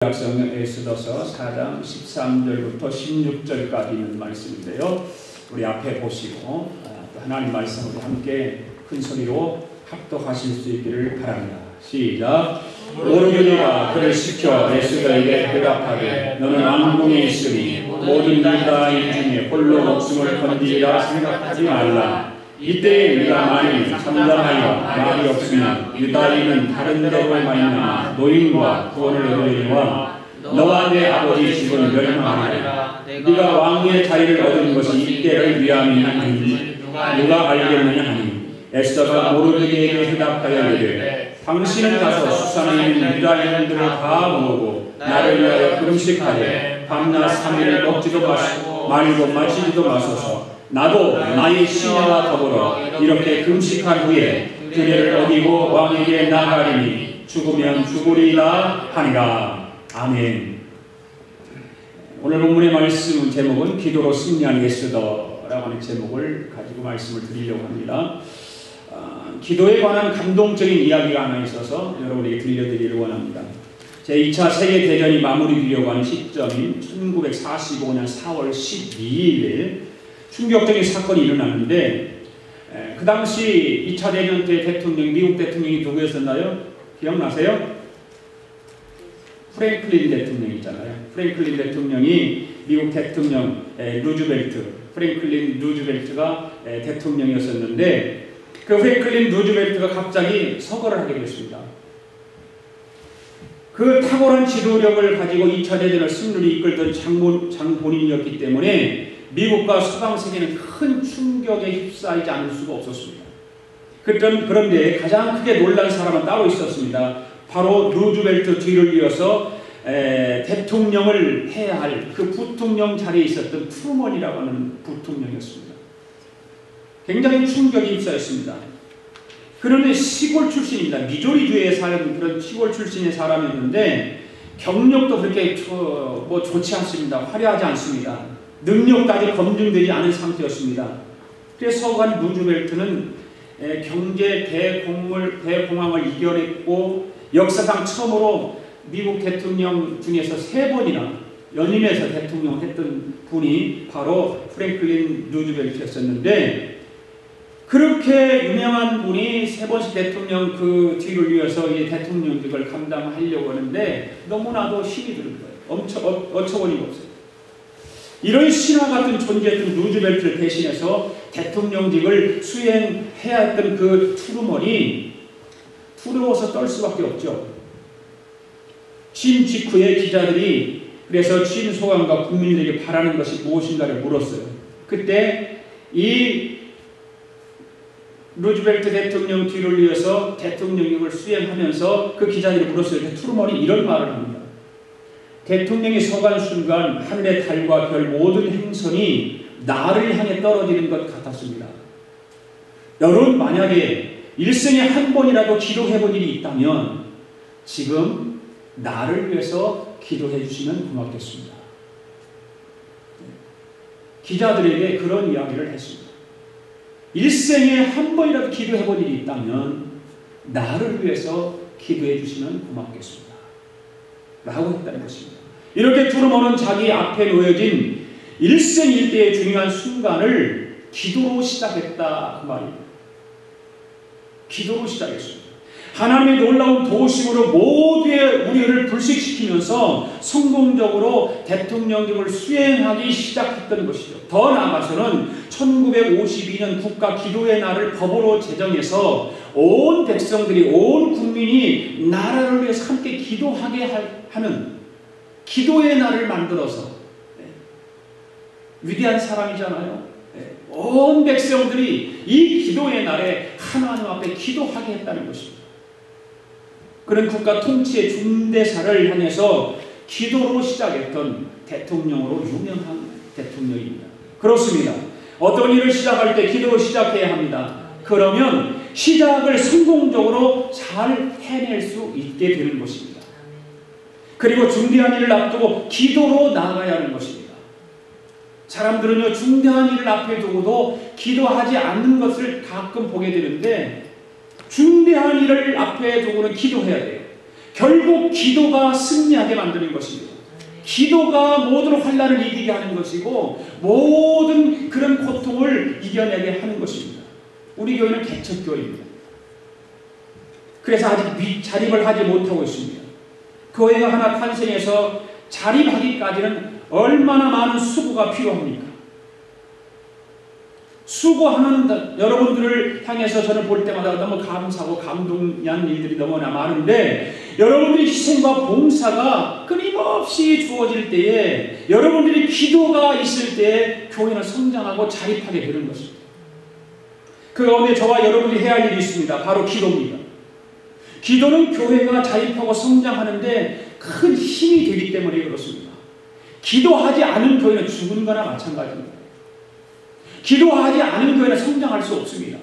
약성 에스더서 4장 13절부터 16절까지 있는 말씀인데요. 우리 앞에 보시고 또 하나님 말씀으로 함께 큰 소리로 합독하실 수 있기를 바랍니다. 시작. 모르느니가 그를 시켜 에스더에게 대답하되 너는 왕궁에 있으니 모든 유다인 중에 홀로 목숨을 건지리라 생각하지 말라. 이때에 네가 만일 참담하여 말이 없으면 유다인은 다른 데로 말미암아 노임과 구원을 얻으리와 너와 내 아버지 집은 멸망하리라. 네가 왕의 자리를 얻은 것이 이때를 위함이냐 아니니 누가 알겠느냐 하니 에스더가 모르드게에게 대답하여 이르되 당신은 가서 수산에 있는 유다인들을 다 모으고 나를 위하여 금식하되 밤낮 3일을 먹지도 마시고 말고 마시지도 마소서. 나도 나의 시녀와 더불어 이렇게 금식한 후에 그네를 어기고 왕에게 나가리니 죽으면 죽으리라 하니라. 아멘. 오늘 본문의 말씀 제목은 기도로 승리한 에스더라고 하는 제목을 가지고 말씀을 드리려고 합니다. 기도에 관한 감동적인 이야기가 하나 있어서 여러분에게 들려드리기를 원합니다. 제2차 세계대전이 마무리되려고 하는 시점인 1945년 4월 12일 충격적인 사건이 일어났는데 그 당시 2차 대전 때 미국 대통령이 누구였었나요? 기억나세요? 프랭클린 대통령 있잖아요. 프랭클린 대통령이 미국 대통령 프랭클린 루즈벨트가 대통령이었었는데 그 프랭클린 루즈벨트가 갑자기 서거를 하게 됐습니다. 그 탁월한 지도력을 가지고 2차 대전을 승리를 이끌던 장본인이었기 때문에 미국과 서방 세계는 큰 충격에 휩싸이지 않을 수가 없었습니다. 그런데 가장 크게 놀란 사람은 따로 있었습니다. 바로 루즈벨트 뒤를 이어서 대통령을 해야 할 그 부통령 자리에 있었던 트루먼이라고 하는 부통령이었습니다. 굉장히 충격이 휩싸였습니다. 그런데 시골 출신입니다. 미조리주에 사는 그런 시골 출신의 사람이었는데 경력도 그렇게 좋지 않습니다. 화려하지 않습니다. 능력까지 검증되지 않은 상태였습니다. 그래서 서관 루즈벨트는 경제 대공황을 이겨냈고 역사상 처음으로 미국 대통령 중에서 3번이나 연임해서 대통령을 했던 분이 바로 프랭클린 루즈벨트였었는데 그렇게 유명한 분이 3번씩 대통령 그 뒤를 이어서 이 대통령직을 감당하려고 하는데 너무나도 힘이 드는 거예요. 어처구니가 없어요. 이런 신화 같은 존재였던 루즈벨트를 대신해서 대통령직을 수행해야 했던 그 트루먼이 두려워서 떨 수밖에 없죠. 취임 직후에 기자들이 그래서 취임 소감과 국민들에게 바라는 것이 무엇인가를 물었어요. 그때 이 루즈벨트 대통령 뒤를 이어서 대통령직을 수행하면서 그 기자들이 물었어요. 트루먼이 이런 말을 합니다. 대통령이 서간 순간 하늘의 달과 별 모든 행성이 나를 향해 떨어지는 것 같았습니다. 여러분 만약에 일생에 한 번이라도 기도해 본 일이 있다면 지금 나를 위해서 기도해 주시면 고맙겠습니다. 기자들에게 그런 이야기를 했습니다. 일생에 한 번이라도 기도해 본 일이 있다면 나를 위해서 기도해 주시면 고맙겠습니다. 라고 했다는 것입니다. 이렇게 트루먼은 자기 앞에 놓여진 일생일대의 중요한 순간을 기도로 시작했다 그 말입니다. 기도로 시작했습니다. 하나님의 놀라운 도우심으로 모두의 우리를 불식시키면서 성공적으로 대통령직을 수행하기 시작했던 것이죠. 더 나아가서는 1952년 국가 기도의 날을 법으로 제정해서 온 백성들이 온 국민이 나라를 위해서 함께 기도하게 하는 기도의 날을 만들어서 위대한 사람이잖아요. 온 백성들이 이 기도의 날에 하나님 앞에 기도하게 했다는 것입니다. 그런 국가 통치의 중대사를 향해서 기도로 시작했던 대통령으로 유명한 대통령입니다. 그렇습니다. 어떤 일을 시작할 때 기도로 시작해야 합니다. 그러면 시작을 성공적으로 잘 해낼 수 있게 되는 것입니다. 그리고 중대한 일을 앞두고 기도로 나아가야 하는 것입니다. 사람들은요, 중대한 일을 앞에 두고도 기도하지 않는 것을 가끔 보게 되는데 중대한 일을 앞에 두고는 기도해야 돼요. 결국 기도가 승리하게 만드는 것입니다. 기도가 모든 환난을 이기게 하는 것이고 모든 그런 고통을 이겨내게 하는 것입니다. 우리 교회는 개척교회입니다. 그래서 아직 자립을 하지 못하고 있습니다. 교회가 하나 탄생해서 자립하기까지는 얼마나 많은 수고가 필요합니까? 수고하는 여러분들을 향해서 저는 볼 때마다 너무 감사하고 감동한 일들이 너무나 많은데, 여러분들의 희생과 봉사가 끊임없이 주어질 때에, 여러분들이 기도가 있을 때에 교회는 성장하고 자립하게 되는 것입니다. 그 가운데 저와 여러분이 해야 할 일이 있습니다. 바로 기도입니다. 기도는 교회가 자립하고 성장하는데 큰 힘이 되기 때문에 그렇습니다. 기도하지 않은 교회는 죽은 거나 마찬가지입니다. 기도하지 않은 교회는 성장할 수 없습니다.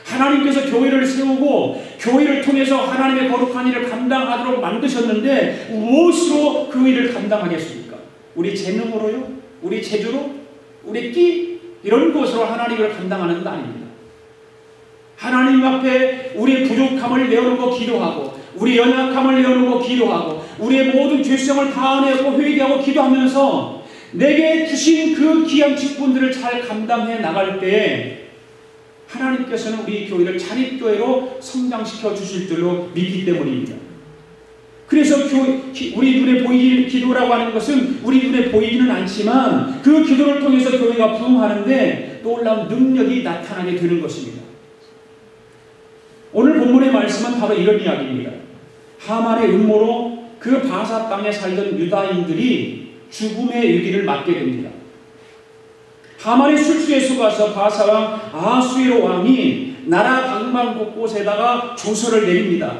하나님께서 교회를 세우고 교회를 통해서 하나님의 거룩한 일을 감당하도록 만드셨는데 무엇으로 그 일을 감당하겠습니까? 우리 재능으로요? 우리 재주로? 우리 끼? 이런 것으로 하나님을 감당하는 것 아닙니다. 하나님 앞에 우리의 부족함을 내어놓고 기도하고, 우리의 연약함을 내어놓고 기도하고, 우리의 모든 죄성을 다 내어놓고 회개하고 기도하면서 내게 주신 그 귀한 직분들을 잘 감당해 나갈 때에 하나님께서는 우리 교회를 자립교회로 성장시켜 주실 줄로 믿기 때문입니다. 그래서 우리 눈에 보이는 기도라고 하는 것은 우리 눈에 보이지는 않지만 그 기도를 통해서 교회가 부흥하는데 놀라운 능력이 나타나게 되는 것입니다. 오늘 본문의 말씀은 바로 이런 이야기입니다. 하만의 음모로 그 바사 땅에 살던 유다인들이 죽음의 위기를 맞게 됩니다. 하만의 술수에 속아서 바사왕 아수에로 왕이 나라 방방 곳곳에다가 조서를 내립니다.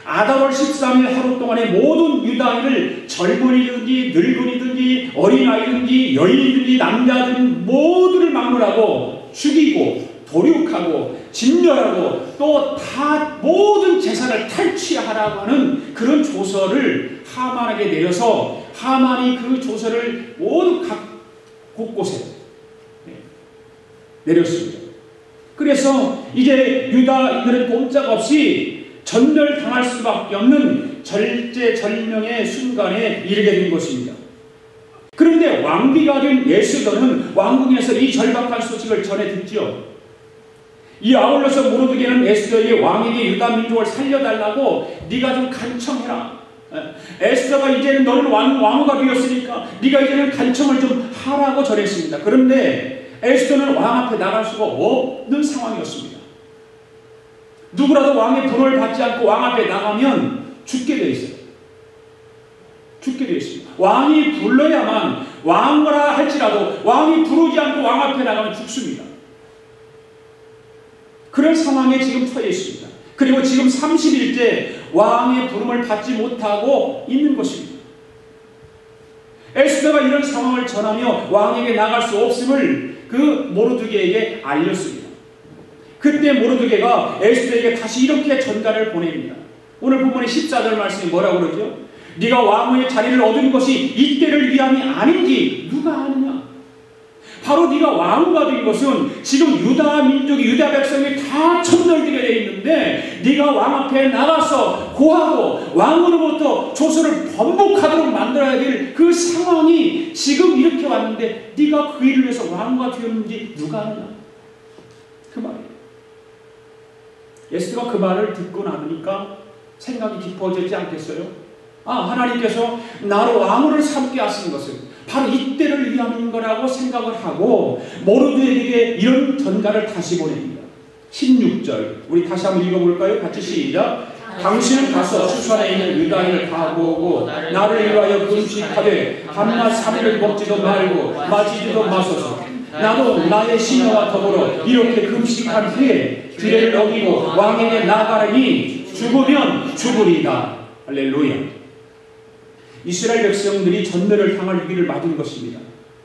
아달월 13일 하루 동안에 모든 유다인을 젊은이든지 늙은이든지 어린아이든지 여인이든지 남자든 모두를 막론하고 죽이고 도륙하고 진멸하고 또 다 모든 재산을 탈취하라고 하는 그런 조서를 하만에게 내려서 하만이 그 조서를 모두 각 곳곳에 내렸습니다. 그래서 이제 유다인들은 꼼짝없이 전멸당할 수밖에 없는 절제절명의 순간에 이르게 된 것입니다. 그런데 왕비가 된 에스더는 왕궁에서 이 절박한 소식을 전해 듣죠. 이 아울러서 모르드게는 에스더에게 왕에게 유다 민족을 살려달라고 네가 좀 간청해라. 에스더가 이제는 너는 왕후가 되었으니까 네가 이제는 간청을 좀 하라고 전했습니다. 그런데 에스더는 왕 앞에 나갈 수가 없는 상황이었습니다. 누구라도 왕의 불을 받지 않고 왕 앞에 나가면 죽게 되어 있어요. 죽게 되어 있습니다. 왕이 불러야만, 왕이라 할지라도 왕이 부르지 않고 왕 앞에 나가면 죽습니다. 그런 상황에 지금 처해 있습니다. 그리고 지금 30일째 왕의 부름을 받지 못하고 있는 것입니다. 에스더가 이런 상황을 전하며 왕에게 나갈 수 없음을 그 모르드게에게 알렸습니다. 그때 모르드게가 에스더에게 다시 이렇게 전가를 보냅니다. 오늘 본문의 14절 말씀이 뭐라고 그러죠? 네가 왕의 자리를 얻은 것이 이때를 위함이 아닌지 누가 아느냐? 바로 네가 왕후가 된 것은 지금 유다 민족이, 유다 백성이 다 천멸되게 되어 있는데 네가 왕 앞에 나가서 고하고 왕으로부터 조서를 번복하도록 만들어야 될 그 상황이 지금 이렇게 왔는데 네가 그 일을 위해서 왕후가 되었는지 누가 아느냐? 그 말이에요. 에스더가 그 말을 듣고 나니까 생각이 깊어지지 않겠어요? 하나님께서 나로 왕후를 삼게 하신 것은 바로 이때를 위함인 거라고 생각을 하고 모르드게에게 이런 전가를 다시 보냅니다. 16절 우리 다시 한번 읽어볼까요? 같이 시작. 당신은 가서 수산에 있는 유다인을 다 모으고 나를 위하여 금식하되 밤낮 3일을 먹지도 말고 마시지도 마소서. 나도 나의 시녀와 더불어 이렇게 금식한 후에 규례를 어기고 왕에게 나아가리니 죽으면 죽으리이다. 할렐루야. 이스라엘 백성들이 전멸을 당할 위기를 맞은 것입니다.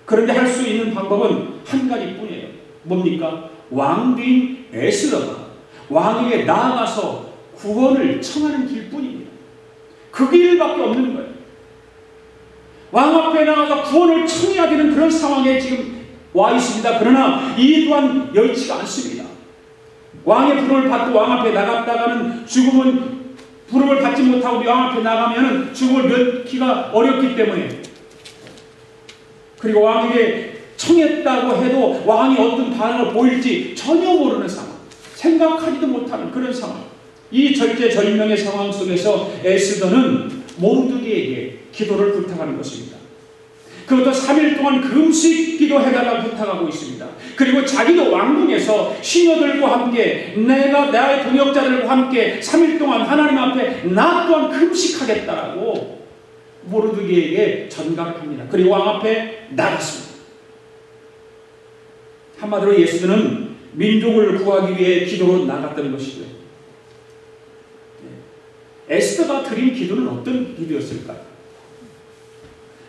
그런데 할 수 있는 방법은 한 가지뿐이에요. 뭡니까? 왕비인 에스더가 왕에게 나아가서 구원을 청하는 길뿐입니다. 그 길밖에 없는 거예요. 왕 앞에 나가서 구원을 청해야 되는 그런 상황에 지금 와 있습니다. 그러나 이 또한 여의치가 않습니다. 왕의 부름을 받고 왕 앞에 나갔다가는 죽음은 부름을 받지 못하고 왕 앞에 나가면 죽음을 면키가 어렵기 때문에, 그리고 왕에게 청했다고 해도 왕이 어떤 반응을 보일지 전혀 모르는 상황, 생각하지도 못하는 그런 상황, 이 절제절명의 상황 속에서 에스더는 모르드게에게 기도를 부탁하는 것입니다. 그것도 3일 동안 금식 기도해달라고 부탁하고 있습니다. 그리고 자기도 왕궁에서 시녀들과 함께 나의 동역자들과 함께 3일 동안 하나님 앞에 나 또한 금식하겠다라고 모르드게에게 전가를 합니다. 그리고 왕 앞에 나갔습니다. 한마디로 예수는 민족을 구하기 위해 기도로 나갔던 것이죠. 에스더가 드린 기도는 어떤 기도였을까요?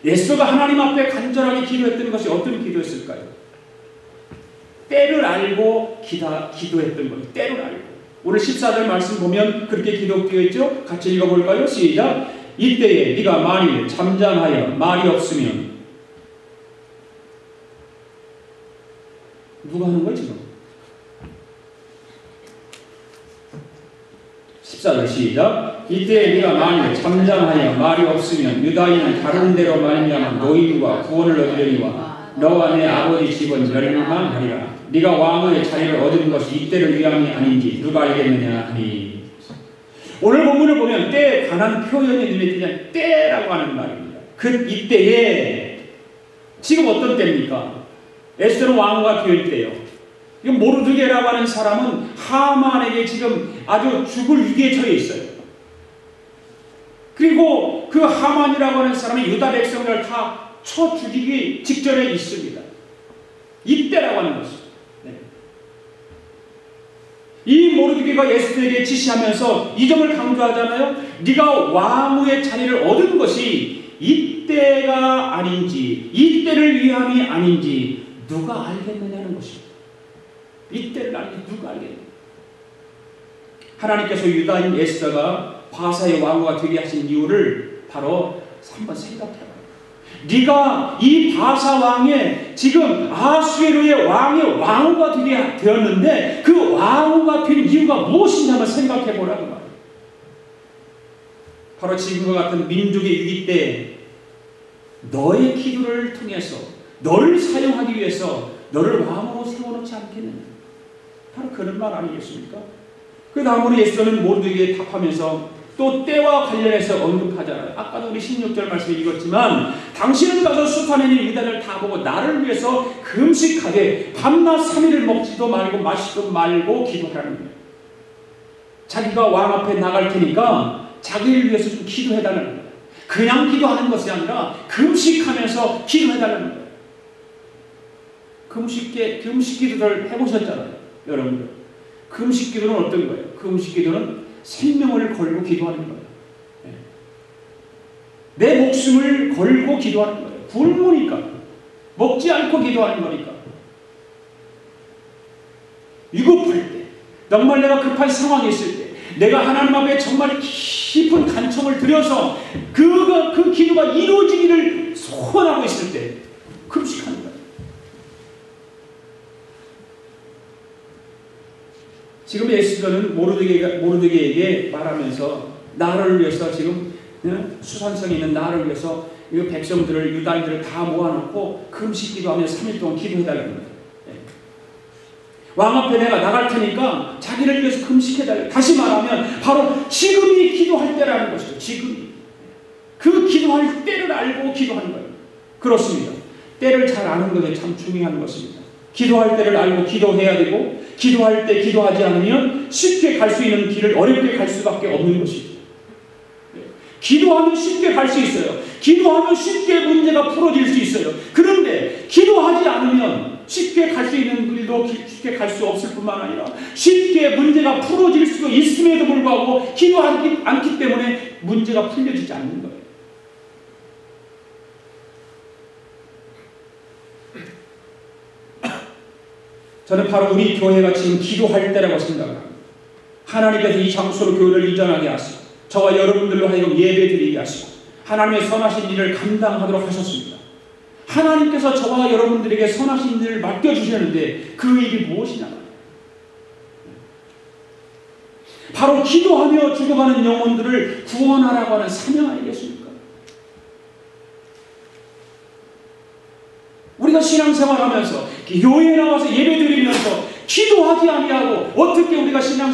에스더가 하나님 앞에 간절하게 기도했던 것이 어떤 기도였을까요? 때를 알고 기도했던 거예요. 때를 알고. 오늘 14절 말씀 보면 그렇게 기록되어 있죠? 같이 읽어볼까요? 시작. 이때에 네가 만일 잠잠하여 말이 없으면, 누가 하는 거예요 지금? 14절 시작. 이때 네가 만일 잠잠하여 말이 없으면 유다인은 다른 데로 말미암아 노임과 구원을 얻으려니와 너와 내 아버지 집은 멸망하리라. 네가 왕의 자리를 얻은 것이 이때를 위함이 아닌지 누가 알겠느냐 하니. 오늘 본문을 보면 때에 관한 표현이 눈에 띄는 때라고 하는 말입니다. 그 이때에 지금 어떤 때입니까? 에스더는 왕과 비올 때예요. 모르드게라고 하는 사람은 하만에게 지금 아주 죽을 위기에 처해 있어요. 그리고 그 하만이라고 하는 사람이 유다 백성을 다 쳐 죽이기 직전에 있습니다. 이때라고 하는 것이죠. 네. 이 모르드게가 에스더에게 지시하면서 이 점을 강조하잖아요. 네가 왕후의 자리를 얻은 것이 이때가 아닌지, 이때를 위함이 아닌지 누가 알겠느냐는 것입니다. 이때를 알겠느냐, 누가 알겠느냐. 하나님께서 유다인 에스더가 바사의 왕후가 되게 하신 이유를 바로 한번 생각해봐요. 네가 이 바사 왕의 지금 아수에로의 왕의 왕후가 되게 되었는데 그 왕후가 된 이유가 무엇이냐 한번 생각해보라고 말이에요. 바로 지금과 같은 민족의 위기 때 너의 기도를 통해서 너를 사용하기 위해서 너를 왕으로 세워놓지 않겠느냐. 바로 그런 말 아니겠습니까? 그 다음으로 예수는 모르드게에 답하면서 또 때와 관련해서 언급하잖아요. 아까도 우리 16절 말씀 읽었지만 당신은 가서 수탄에 있는 유다를 다 보고 나를 위해서 금식하되 밤낮 3일을 먹지도 말고 마시지도 말고 기도하라는 거예요. 자기가 왕 앞에 나갈 테니까 자기를 위해서 좀 기도해달라는 거예요. 그냥 기도하는 것이 아니라 금식하면서 기도해달라는 거예요. 금식 기도를 해보셨잖아요. 여러분들. 금식 기도는 어떤 거예요? 금식 기도는 생명을 걸고 기도하는 거예요. 내 목숨을 걸고 기도하는 거예요. 굶으니까. 먹지 않고 기도하는 거니까. 위급할 때, 정말 내가 급한 상황이 있을 때, 내가 하나님 앞에 정말 깊은 간청을 들여서 그 기도가 이루어지기를 소원하고 있을 때 금식하는 거예요. 지금 에스더는 모르드게에게 말하면서 나를 위해서 지금 수산성이 있는 나를 위해서 이 백성들을 유다인들을 다 모아놓고 금식 기도하며 3일 동안 기도해달라는 거예요. 왕 앞에 내가 나갈 테니까 자기를 위해서 금식해달라. 다시 말하면 바로 지금이 기도할 때라는 것이죠. 지금이. 그 기도할 때를 알고 기도하는 거예요. 그렇습니다. 때를 잘 아는 것이 참 중요한 것입니다. 기도할 때를 알고 기도해야 되고 기도할 때 기도하지 않으면 쉽게 갈 수 있는 길을 어렵게 갈 수밖에 없는 것이죠. 기도하면 쉽게 갈 수 있어요. 기도하면 쉽게 문제가 풀어질 수 있어요. 그런데 기도하지 않으면 쉽게 갈 수 있는 길도 쉽게 갈 수 없을 뿐만 아니라 쉽게 문제가 풀어질 수도 있음에도 불구하고 기도하지 않기 때문에 문제가 풀려지지 않는 거예요. 저는 바로 우리 교회가 지금 기도할 때라고 생각합니다. 하나님께서 이 장소로 교회를 이전하게 하시고 저와 여러분들로 하여금 예배드리게 하시고 하나님의 선하신 일을 감당하도록 하셨습니다. 하나님께서 저와 여러분들에게 선하신 일을 맡겨주셨는데 그 일이 무엇이냐? 바로 기도하며 죽어가는 영혼들을 구원하라고 하는 사명 아니겠습니까? 우리가 신앙생활하면서 교회에 나와서 예배드리면서 기도하지 아니하고 어떻게 우리가 신앙생활